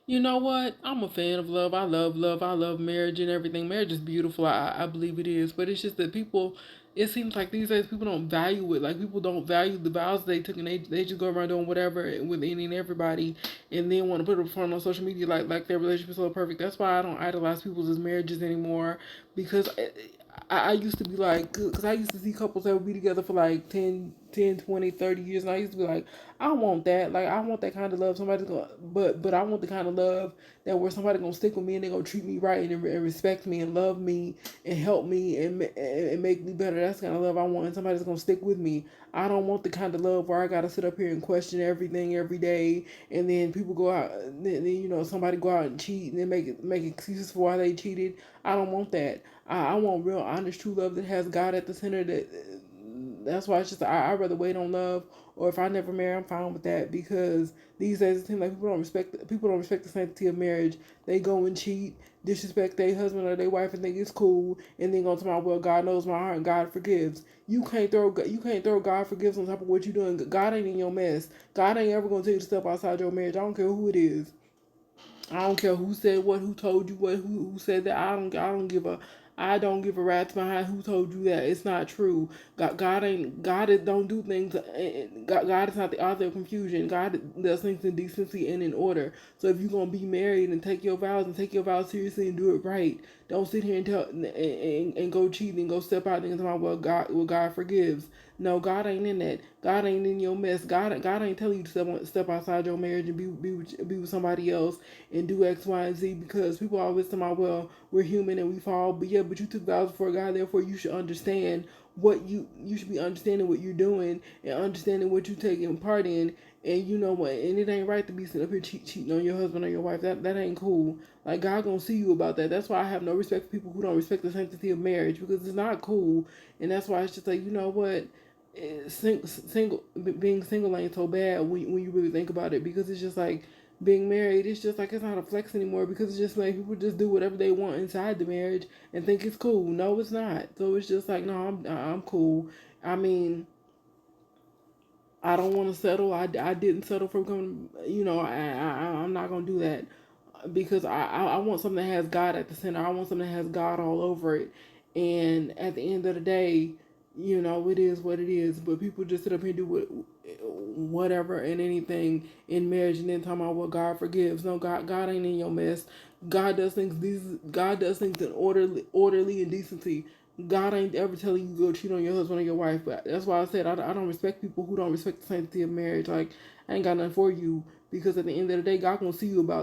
You know what? I'm a fan of love. I love love. I love marriage and everything. Marriage is beautiful. I believe it is. But it's just that people, it seems like these days people don't value it. Like people don't value the vows they took and they just go around doing whatever with any and everybody and then want to put it front on social media like their relationship is so perfect. That's why I don't idolize people's marriages anymore because I used to be like, because I used to see couples that would be together for like 10, 20, 30 years. And I used to be like, I want that. Like, I want that kind of love. Somebody's going to, but I want the kind of love that where somebody going to stick with me and they're going to treat me right and respect me and love me and help me and make me better. That's the kind of love I want. And somebody's going to stick with me. I don't want the kind of love where I got to sit up here and question everything every day. And then people go out, then somebody go out and cheat and then make excuses for why they cheated. I don't want that. I want real, honest, true love that has God at the center. That's why it's just I'd rather wait on love, or if I never marry, I'm fine with that because these days it seems like people don't respect the sanctity of marriage. They go and cheat, disrespect their husband or their wife, and think it's cool, and then go to my well, God knows my heart and God forgives. You can't throw God forgives on top of what you're doing. God ain't in your mess. God ain't ever gonna tell you to step outside your marriage. I don't care who it is. I don't care who said what, who told you what, who said that. I don't give a rat's behind who told you that. It's not true. God don't do things. God is not the author of confusion. God does things in decency and in order. So if you're gonna be married and take your vows seriously and do it right, don't sit here and go cheat and go step out and talk about God forgives. No, God ain't in that. God ain't in your mess. God ain't telling you to step outside your marriage and be with somebody else and do X, Y, and Z because people always tell me, well, we're human and we fall. But yeah, but you took vows before God, therefore you should understand what you should be understanding what you're doing and understanding what you're taking part in. And you know what? And it ain't right to be sitting up here cheating on your husband or your wife. That ain't cool. Like God gonna see you about that. That's why I have no respect for people who don't respect the sanctity of marriage because it's not cool. And that's why it's just like, you know what? Being single ain't so bad when you really think about it because it's just like being married. It's just like it's not a flex anymore because it's just like people just do whatever they want inside the marriage and think it's cool. No, it's not. So it's just like, no, I'm cool. I mean, I don't want to settle. I didn't settle for coming. I'm not gonna do that because I want something that has God at the center. I want something that has God all over it. And at the end of the day, it is what it is. But people just sit up here and do whatever and anything in marriage, and then talking about what God forgives. No, God ain't in your mess. God does things in orderly and decency. God ain't ever telling you to go cheat on your husband or your wife. But that's why I said I don't respect people who don't respect the sanctity of marriage. Like I ain't got nothing for you because at the end of the day, God gonna see you about